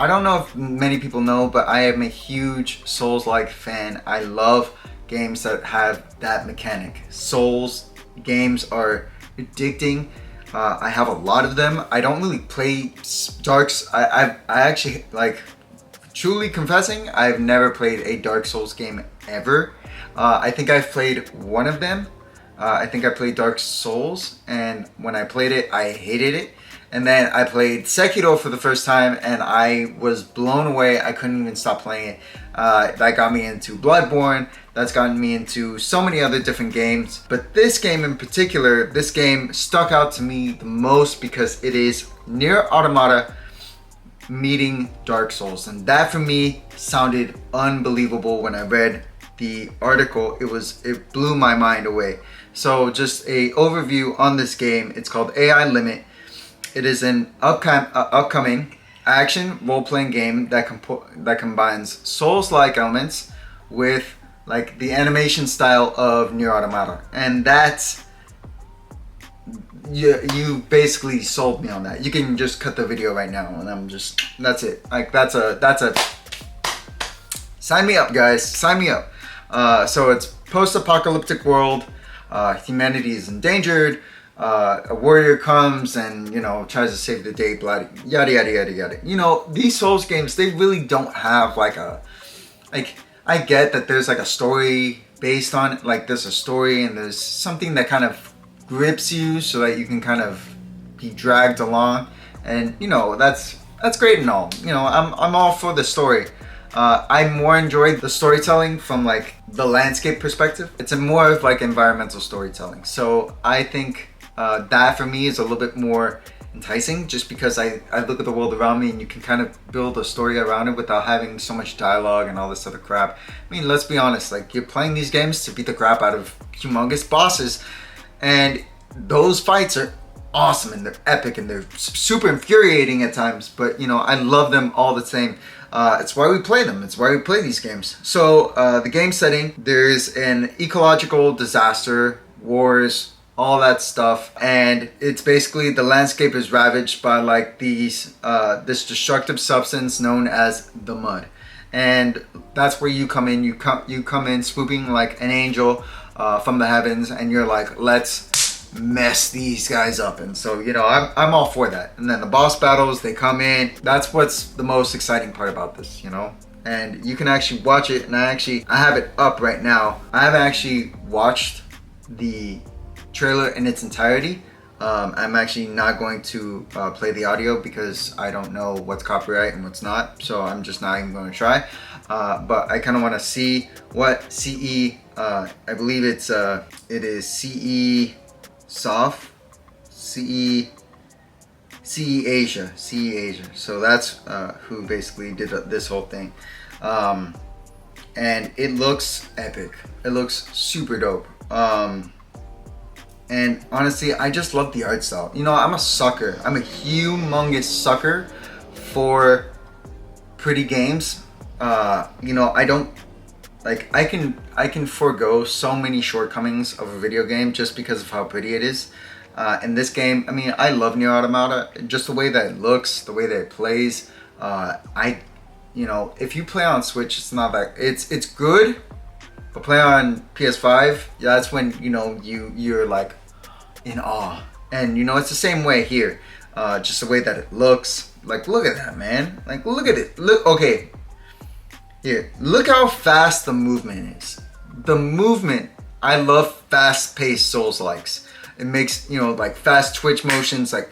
I don't know if many people know, but I am a huge Souls-like fan. I love games that have that mechanic. Souls games are addicting. I have a lot of them. I don't really play Darks. I actually, like, truly confessing, I've never played a Dark Souls game ever. I think I've played one of them. I think I played Dark Souls, and when I played it, I hated it. And then I played Sekiro for the first time, and I was blown away. I couldn't even stop playing it. That got me into Bloodborne. That's gotten me into so many other different games. But this game in particular, this game stuck out to me the most because it is Nier Automata meeting Dark Souls. And that for me sounded unbelievable when I read the article. It blew my mind away. So just a overview on this game. It's called ailimit. It is an upcoming action role-playing game that combines Souls-like elements with like the animation style of Nier Automata, and that's you basically sold me on that. You can just cut the video right now, and that's it. Like that's a sign me up, guys. Sign me up. So it's post-apocalyptic world. Humanity is endangered. A warrior comes and, you know, tries to save the day, blah, yada yada yada yada. You know, these Souls games, they really don't have like I get that there's like a story based on it, like there's a story and there's something that kind of grips you so that you can kind of be dragged along, and you know, that's great and all. You know, I'm all for the story. I more enjoyed the storytelling from like the landscape perspective. It's a more of like environmental storytelling. So I think that for me is a little bit more enticing, just because I look at the world around me and you can kind of build a story around it without having so much dialogue and all this other crap. I mean, let's be honest, like you're playing these games to beat the crap out of humongous bosses, and those fights are awesome and they're epic and they're super infuriating at times, but you know, I love them all the same. It's why we play them. It's why we play these games. So the game setting, there's an ecological disaster, wars, all that stuff, and it's basically the landscape is ravaged by like this destructive substance known as the mud, and that's where you come in. You come in swooping like an angel from the heavens, and you're like, let's mess these guys up. And so, you know, I'm all for that. And then the boss battles, they come in. That's what's the most exciting part about this, you know. And you can actually watch it, and I have it up right now. I haven't actually watched the trailer in its entirety. I'm actually not going to play the audio because I don't know what's copyright and what's not, so I'm just not even going to try. But I kind of want to see what CE, I believe it is CE Soft, CE Asia. So that's who basically did this whole thing. And it looks epic. It looks super dope. And honestly, I just love the art style. You know, I'm a sucker. I'm a humongous sucker for pretty games. You know, I don't like, I can forego so many shortcomings of a video game just because of how pretty it is. In this game, I mean, I love Nier Automata, just the way that it looks, the way that it plays. You know, if you play on Switch, it's not that, it's good. But play on PS5, yeah, that's when, you know, you're like in awe. And you know, it's the same way here. Just the way that it looks. Like, look at that, man. Like, look at it. Look, okay. Here, look how fast the movement is. The movement, I love fast-paced Souls-likes. It makes, you know, like fast twitch motions, like.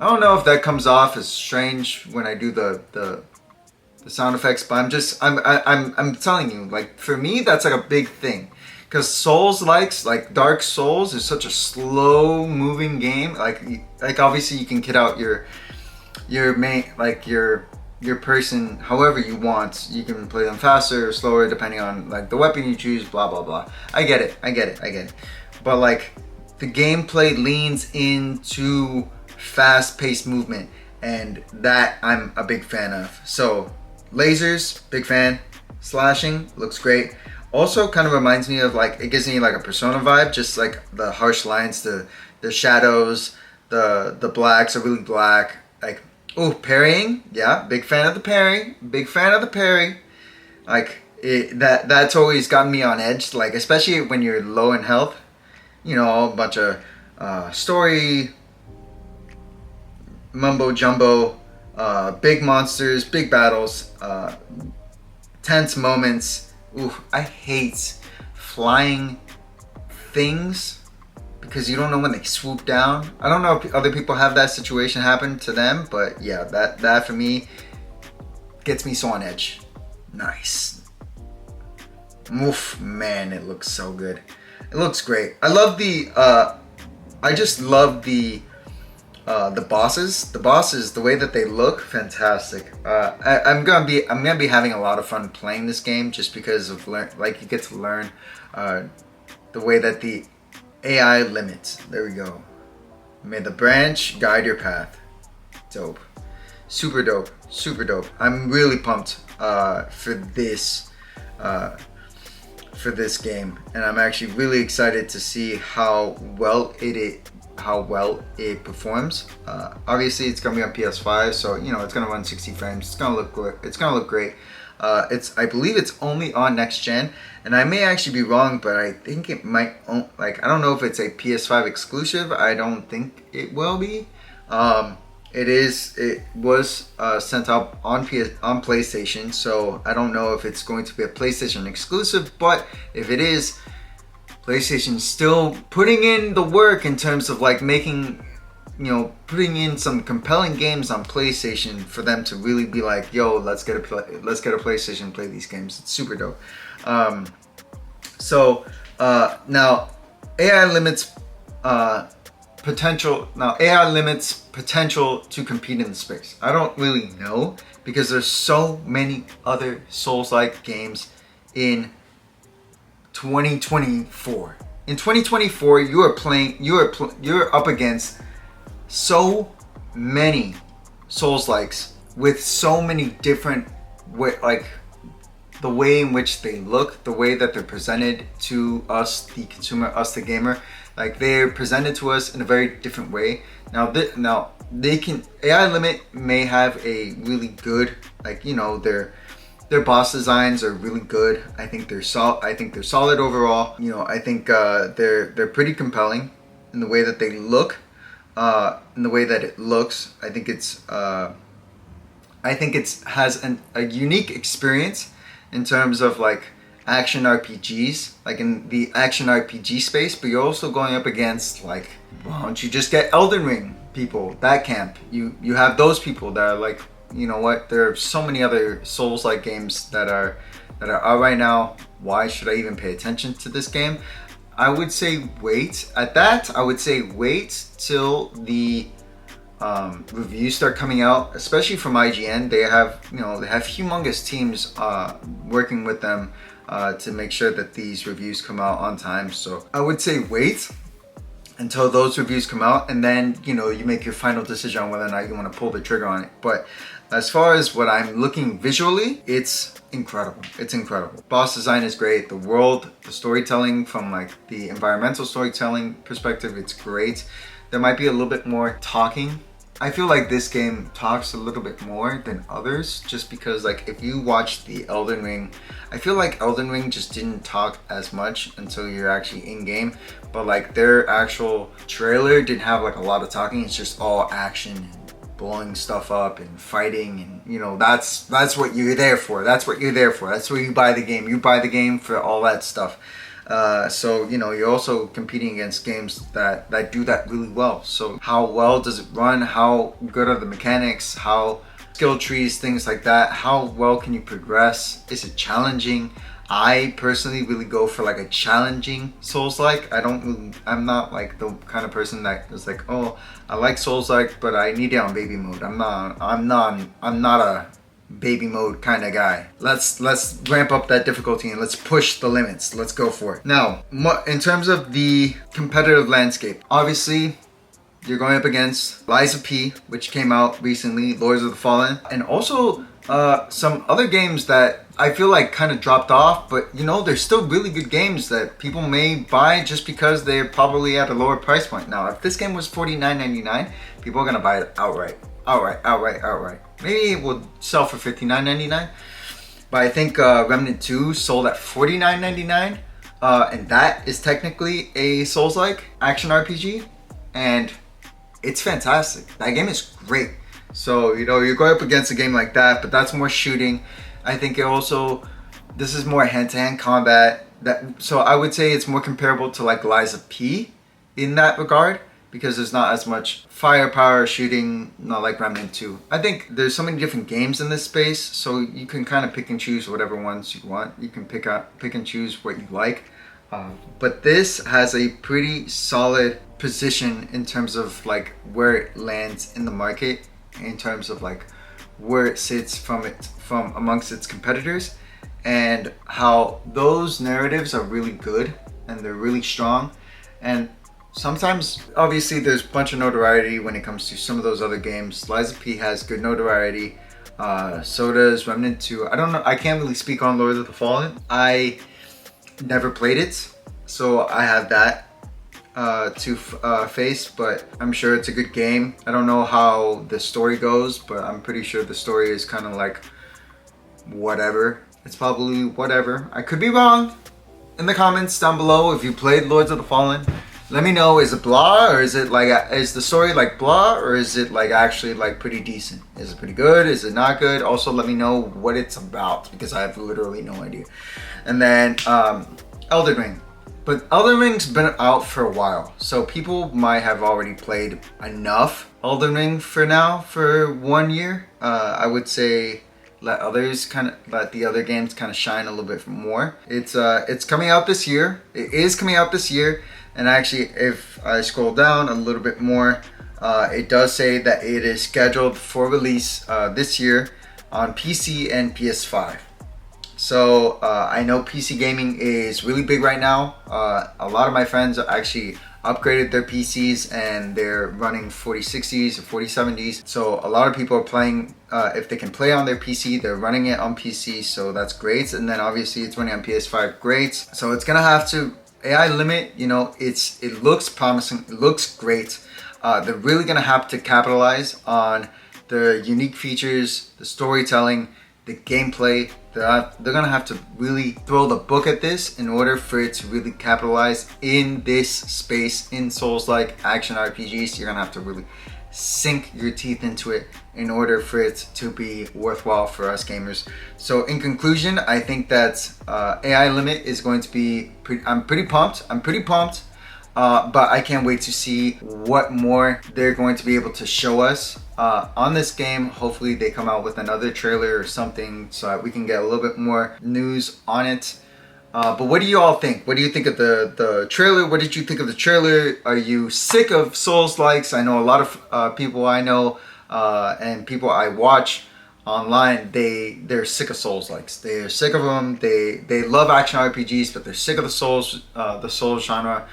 I don't know if that comes off as strange when I do the sound effects, but I'm telling you, like, for me, that's like a big thing, because Souls-likes, like Dark Souls, is such a slow moving game. Like obviously you can kit out your main, like your person however you want. You can play them faster or slower depending on like the weapon you choose, blah blah blah. I get it. But like, the gameplay leans into fast-paced movement, and that I'm a big fan of. So lasers, big fan. Slashing looks great. Also kind of reminds me of, like, it gives me like a Persona vibe, just like the harsh lines, the shadows, the blacks are really black, like Oh, parrying. Yeah, big fan of the parry. Big fan of the parry. Like, that's always gotten me on edge. Like, especially when you're low in health. You know, a bunch of story mumbo jumbo, big monsters, big battles, tense moments. Ooh, I hate flying things because you don't know when they swoop down. I don't know if other people have that situation happen to them, but yeah, that for me gets me so on edge. Nice. Oof, man, it looks so good. It looks great. I love the I just love the bosses. The bosses, the way that they look, fantastic. I'm gonna be having a lot of fun playing this game just because of like you get to learn the way that the AI limits. There we go. May the branch guide your path. Dope. Super dope. Super dope. I'm really pumped for this game, and I'm actually really excited to see how well it performs. Obviously, it's gonna be on PS5, so you know it's gonna run 60 frames. It's gonna look good. It's gonna look great. I believe it's only on next gen, and I may actually be wrong, but I think it might. Like, I don't know if it's a PS5 exclusive. I don't think it will be. It was sent out on PlayStation, so I don't know if it's going to be a PlayStation exclusive. But if it is, PlayStation's still putting in the work in terms of like making, you know, putting in some compelling games on PlayStation for them to really be like, yo, let's get a PlayStation and play these games. It's super dope. Now AI limits potential to compete in the space. I don't really know because there's so many other Souls-like games in 2024. In 2024, you're up against so many Souls-likes with so many different the way in which they look, the way that they're presented to us, the consumer, us the gamer. Like, they're presented to us in a very different way. Now they can, AI limit may have a really good, like, you know, their boss designs are really good. I think they're solid overall. You know, I think they're pretty compelling in the way that they look, in the way that it looks. I think it has a unique experience in terms of like action RPGs, like in the action RPG space. But you're also going up against, like, why don't you just get Elden Ring people, that camp? You have those people that are like, you know what, there are so many other Souls-like games that are out right now. Why should I even pay attention to this game? I would say wait. At that, I would say wait till the reviews start coming out, especially from IGN. They have humongous teams working with them to make sure that these reviews come out on time. So I would say wait until those reviews come out, and then, you know, you make your final decision on whether or not you want to pull the trigger on it. But as far as what I'm looking visually, it's incredible. It's incredible. Boss design is great. The world, the storytelling from like the environmental storytelling perspective, it's great. There might be a little bit more talking. I feel like this game talks a little bit more than others, just because, like, if you watch the Elden Ring, I feel like Elden Ring just didn't talk as much until you're actually in game. But like their actual trailer didn't have like a lot of talking. It's just all action and blowing stuff up and fighting, and you know, that's what you're there for. That's what you're there for. That's where you buy the game. You buy the game for all that stuff. So, you know, you're also competing against games that do that really well. So how well does it run? How good are the mechanics? How skill trees, things like that? How well can you progress? Is it challenging? I personally really go for like a challenging Souls-like. I'm not like the kind of person that is like, oh, I like Souls-like, but I need it on baby mode. I'm not a baby mode kind of guy. Let's ramp up that difficulty and let's push the limits. Let's go for it. Now, in terms of the competitive landscape, obviously you're going up against Lies of P, which came out recently, Lords of the Fallen, and also some other games that I feel like kind of dropped off, but you know, they're still really good games that people may buy just because they're probably at a lower price point. Now, if this game was $49.99, people are gonna buy it outright. outright. Maybe it will sell for $59.99, but I think Remnant 2 sold at $49.99, and that is technically a Souls-like action RPG, and it's fantastic. That game is great. So, you know, you're going up against a game like that, but that's more shooting. I think this is more hand-to-hand combat. So I would say it's more comparable to like Lies of P in that regard, because there's not as much firepower shooting, not like Remnant 2. I think there's so many different games in this space, so you can kind of pick and choose whatever ones you want. You can pick and choose what you like. But this has a pretty solid position in terms of like where it lands in the market, in terms of like where it sits from amongst its competitors, and how those narratives are really good and they're really strong. And sometimes, obviously, there's a bunch of notoriety when it comes to some of those other games. Lies of P has good notoriety. So does Remnant 2. I don't know. I can't really speak on Lord of the Fallen. I never played it, so I have that to face, but I'm sure it's a good game. I don't know how the story goes, but I'm pretty sure the story is kind of like whatever. It's probably whatever. I could be wrong. In the comments down below, if you played Lords of the Fallen, let me know. Is it blah, or is it like, is the story like blah, or is it like actually like pretty decent? Is it pretty good? Is it not good? Also, let me know what it's about, because I have literally no idea. And then Elden Ring. But Elden Ring's been out for a while, so people might have already played enough Elden Ring for now for 1 year. I would say let the other games kind of shine a little bit more. It's coming out this year. It is coming out this year. And actually, if I scroll down a little bit more, it does say that it is scheduled for release this year on PC and PS5. So I know PC gaming is really big right now. A lot of my friends actually upgraded their PCs and they're running 4060s or 4070s. So a lot of people are playing, if they can play on their PC, they're running it on PC. So that's great. And then obviously it's running on PS5, great. So it's gonna have to, ailimit, you know, it looks promising, it looks great. They're really gonna have to capitalize on the unique features, the storytelling, the gameplay. They're gonna have to really throw the book at this in order for it to really capitalize in this space, in Souls-like action RPGs. You're gonna have to really sink your teeth into it in order for it to be worthwhile for us gamers. So in conclusion, I think that ailimit is going to be I'm pretty pumped, but I can't wait to see what more they're going to be able to show us on this game. Hopefully they come out with another trailer or something so that we can get a little bit more news on it. But what do you all think? What do you think of the trailer? What did you think of the trailer? Are you sick of Souls-likes? I know a lot of people I know and people I watch online, they're sick of Souls-likes. They're sick of them. They love action RPGs, but they're sick of the Souls genre.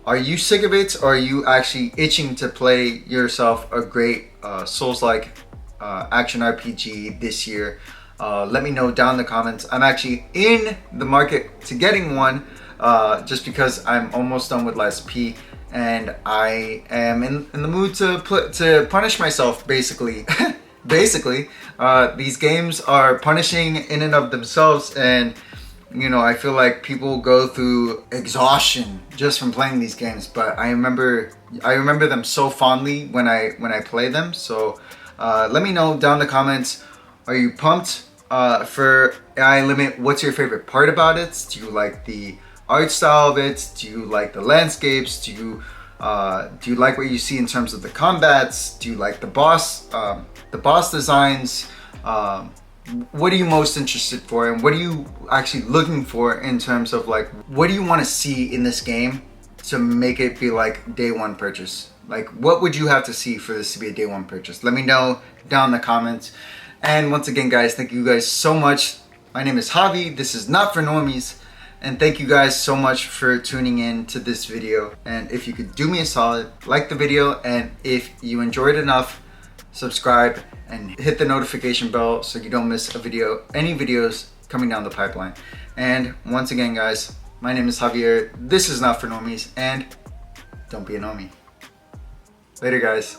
Are you sick of it, or are you actually itching to play yourself a great Souls-like action RPG this year? Let me know down in the comments. I'm actually in the market to getting one, just because I'm almost done with Lies of P, and I am in the mood to punish myself, basically. These games are punishing in and of themselves, and you know, I feel like people go through exhaustion just from playing these games, but I remember them so fondly when I play them. So let me know down in the comments, are you pumped for ailimit? What's your favorite part about it? Do you like the art style of it? Do you like the landscapes? Do you like what you see in terms of the combats? Do you like the boss designs? What are you most interested for, and what are you actually looking for in terms of like, what do you want to see in this game to make it be like day one purchase? Like, what would you have to see for this to be a day one purchase? Let me know down in the comments. And once again, guys, thank you guys so much. My name is Javi. This is Not for Normies. And thank you guys so much for tuning in to this video. And if you could do me a solid, like the video, and if you enjoyed enough, subscribe and hit the notification bell so you don't miss a video, any videos coming down the pipeline. And once again, guys, my name is Javier. This is Not for Normies, and don't be a normie. Later, guys.